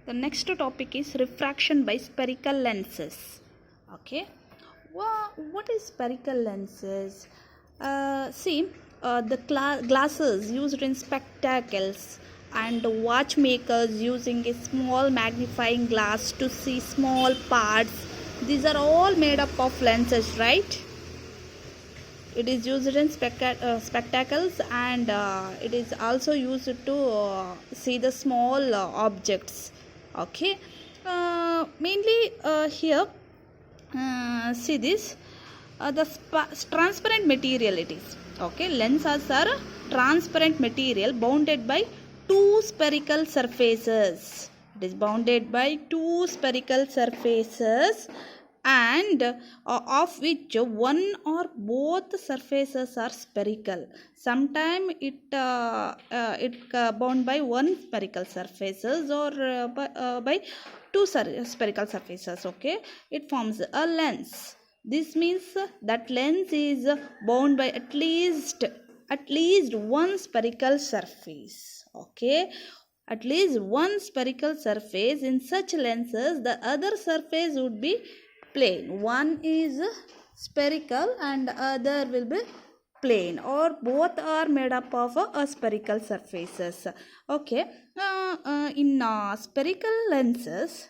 The next topic is refraction by spherical lenses. Okay, what is spherical lenses? The glasses used in spectacles and watchmakers using a small magnifying glass to see small parts. These are all made up of lenses, right? It is used in spectacles, and it is also used to see the small objects. Okay, mainly here, see this, the transparent material it is. Okay, lenses are transparent material bounded by two spherical surfaces. It is bounded by two spherical surfaces, and of which one or both surfaces are spherical. Sometimes it bound by one spherical surfaces, or by two spherical surfaces. Okay, it forms a lens. This means that lens is bound by at least one spherical surface. Okay, at least one spherical surface. In such lenses, the other surface would be plane. One is spherical and other will be plane, or both are made up of spherical surfaces. Okay, in spherical lenses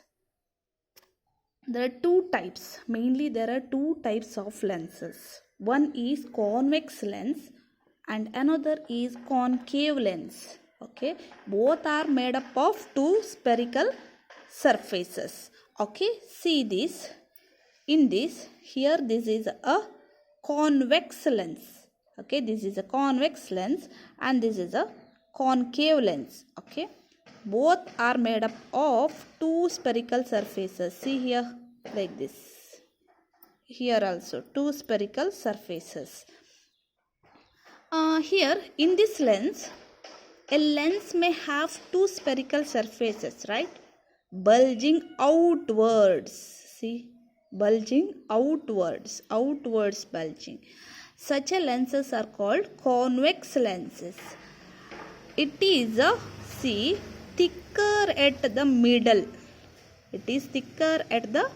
there are two types. Mainly there are two types of lenses. One is convex lens and another is concave lens. Okay, both are made up of two spherical surfaces. Okay, see this. In this, here this is a convex lens. Okay, this is a convex lens and this is a concave lens. Okay, both are made up of two spherical surfaces. See here, like this. Here also two spherical surfaces. Here in this lens, a lens may have two spherical surfaces, right? Bulging outwards. See, bulging outwards bulging. Such a lenses are called convex lenses. It is see, thicker at the middle. It is thicker at the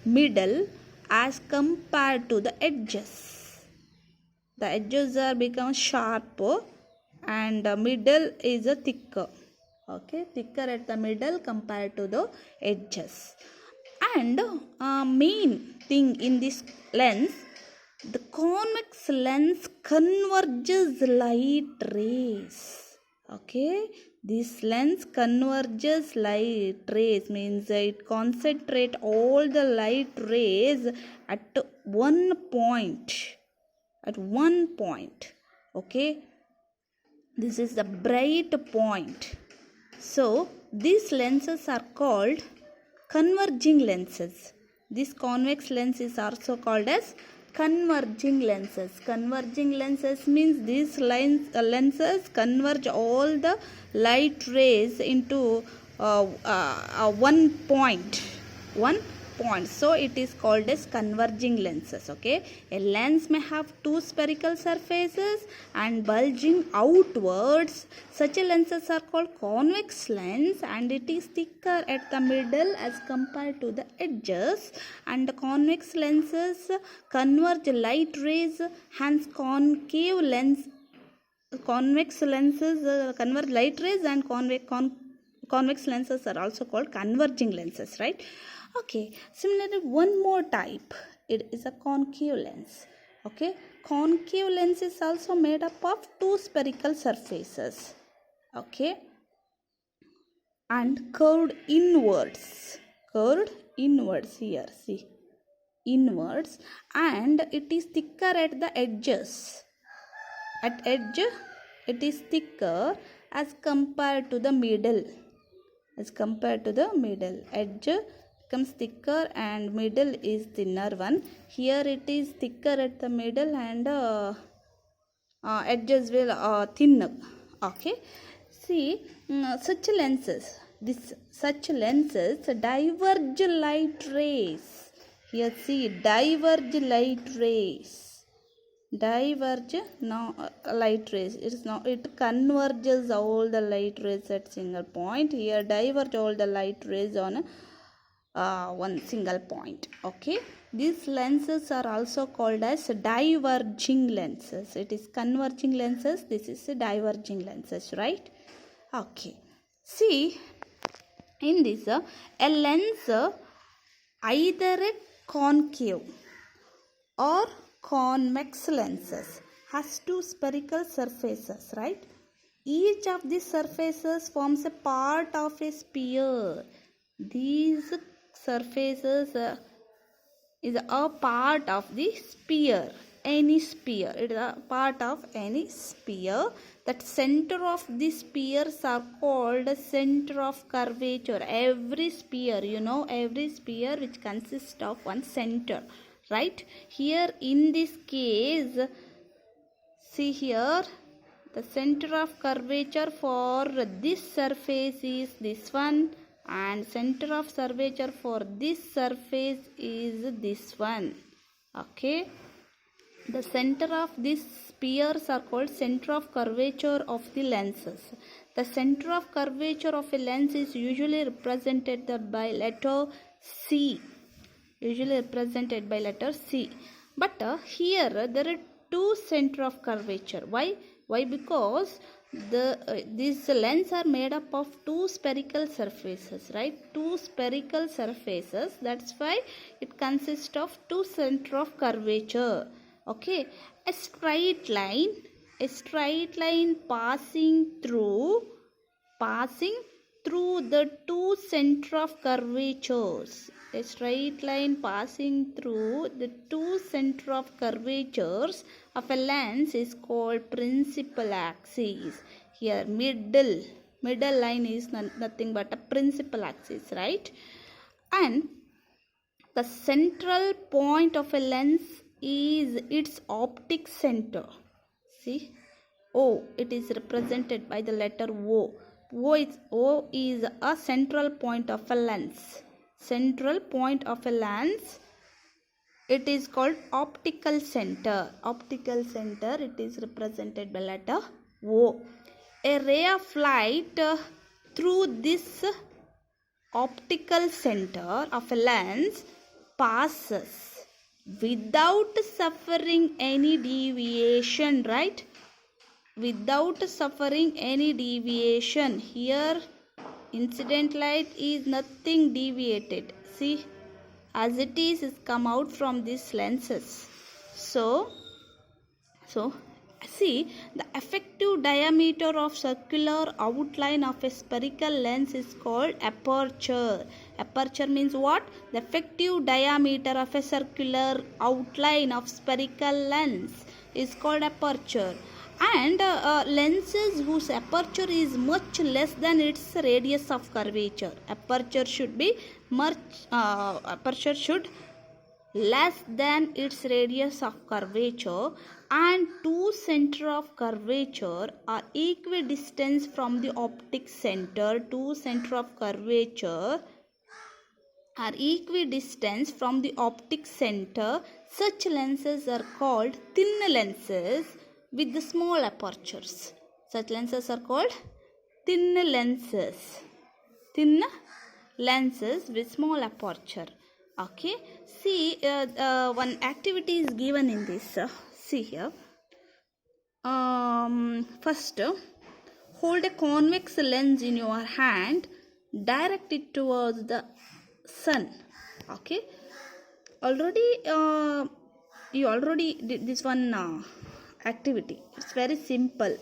middle as compared to the edges. The edges are become sharper and the middle is a thicker. Okay, thicker at the middle compared to the edges. And main thing in this lens, the convex lens converges light rays. Okay, this lens converges light rays, means it concentrate all the light rays at one point. Okay, this is the bright point. So these lenses are called converging lenses. This convex lens is also called as converging lenses. Converging lenses means these lenses converge all the light rays into one point. So it is called as converging lenses. Okay, a lens may have two spherical surfaces and bulging outwards. Such a lenses are called convex lens, and it is thicker at the middle as compared to the edges. And the convex lenses converge light rays, hence convex lenses converge light rays, and convex lenses are also called converging lenses, right? Okay, similarly one more type, it is a concave lens. Okay, concave lens is also made up of two spherical surfaces. Okay, and curved inwards here, see, inwards, and it is thicker at the edges. At edge it is thicker as compared to the middle. Edge becomes thicker and middle is thinner one. Here it is thicker at the middle and edges will thinner. Okay, see, such lenses diverge light rays. Here see, diverge light rays. diverge now light rays. It converges all the light rays at single point. Here diverge all the light rays on one single point. Okay, these lenses are also called as diverging lenses. It is converging lenses, this is diverging lenses, right? Okay, see, in this a lens either a concave or convex lenses has two spherical surfaces, right? Each of these surfaces forms a part of a sphere. These surfaces is a part of the sphere, any sphere. It is a part of any sphere. That center of the spheres are called center of curvature. Every sphere, every sphere which consists of one center, right? Here in this case, see here, the center of curvature for this surface is this one, and center of curvature for this surface is this one. Okay, the center of these spheres are called center of curvature of the lenses. The center of curvature of a lens is usually represented by letter C. But here there are two center of curvature. Why? Because these lenses are made up of two spherical surfaces, right? Two spherical surfaces. That's why it consists of two center of curvature. Okay, a straight line passing through the two center of curvatures. A straight line passing through the two center of curvatures of a lens is called principal axis. Here middle line is nothing but a principal axis, right? And the central point of a lens is its optic center. See, O, it is represented by the letter O. O is a central point of a lens. Central point of a lens, it is called optical center. It is represented by letter O. A ray of light through this optical center of a lens passes without suffering any deviation, right? Without suffering any deviation. Here incident light is nothing deviated. See, as it is come out from these lenses. So see, the effective diameter of circular outline of a spherical lens is called aperture. Aperture means what? The effective diameter of a circular outline of spherical lens is called aperture. And lenses whose aperture is much less than its radius of curvature. Aperture should less than its radius of curvature, and two center of curvature are equidistant from the optic center. Two center of curvature are equidistant from the optic center. Such lenses are called thin lenses with the small apertures. Such lenses are called thin lenses. Thin lenses with small aperture. Okay, see, one activity is given in this. See here. First, hold a convex lens in your hand, direct it towards the sun. Okay, you already did this one activity. It's very simple.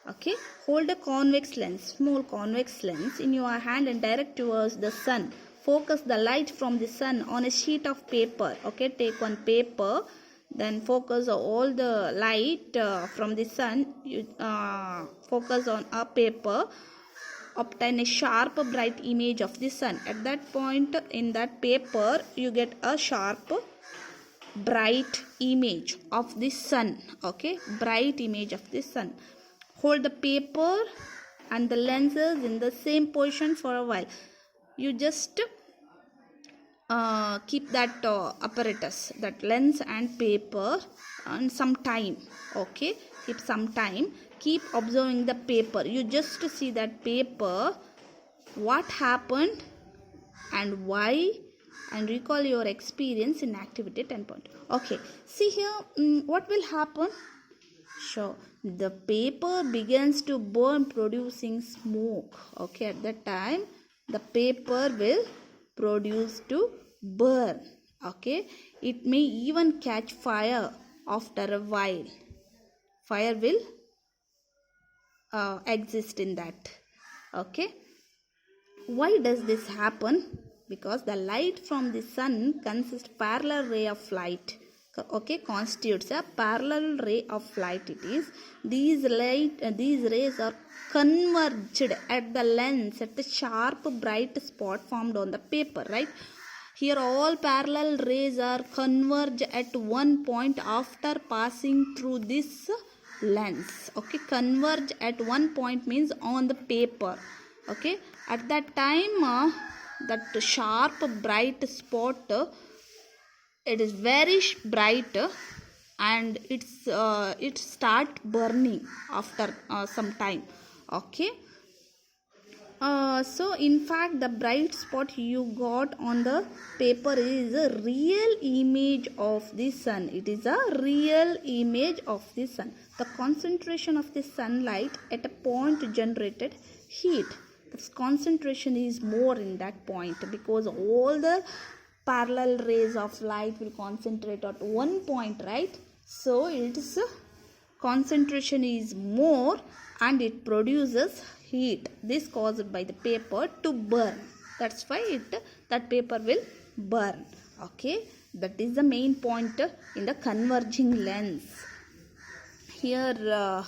Okay, hold a convex lens, small convex lens in your hand and direct towards the sun. Focus the light from the sun on a sheet of paper. Okay, take one paper, then focus all the light from the sun. You focus on a paper. Obtain a sharp bright image of the sun. At that point in that paper, you get a sharp bright image of the sun. Okay, bright image of the sun. Hold the paper and the lenses in the same position for a while. You just keep that apparatus, that lens and paper, and some time. Okay, keep some time, keep observing the paper. You just see that paper, what happened and why, and recall your experience in activity 10 point. Okay, see here, what will happen? Sure, the paper begins to burn, producing smoke. Okay, at that time the paper will produce to burn. Okay, it may even catch fire after a while. Fire will exist in that. Okay, why does this happen? Because the light from the sun consists parallel ray of light. Okay, constitutes a parallel ray of light. It is these rays are converged at the lens at the sharp bright spot formed on the paper, right? Here all parallel rays are converge at one point after passing through this lens. Okay, converge at one point means on the paper. Okay, at that time that sharp bright spot, it is very bright, and it start burning after some time. Okay, so in fact the bright spot you got on the paper is a real image of the sun. It is a real image of the sun. The concentration of the sunlight at a point generated heat. The concentration is more in that point, because all the parallel rays of light will concentrate at one point, right? So its concentration is more and it produces heat. This caused by the paper to burn. That's why that paper will burn. Okay, that is the main point in the converging lens. Here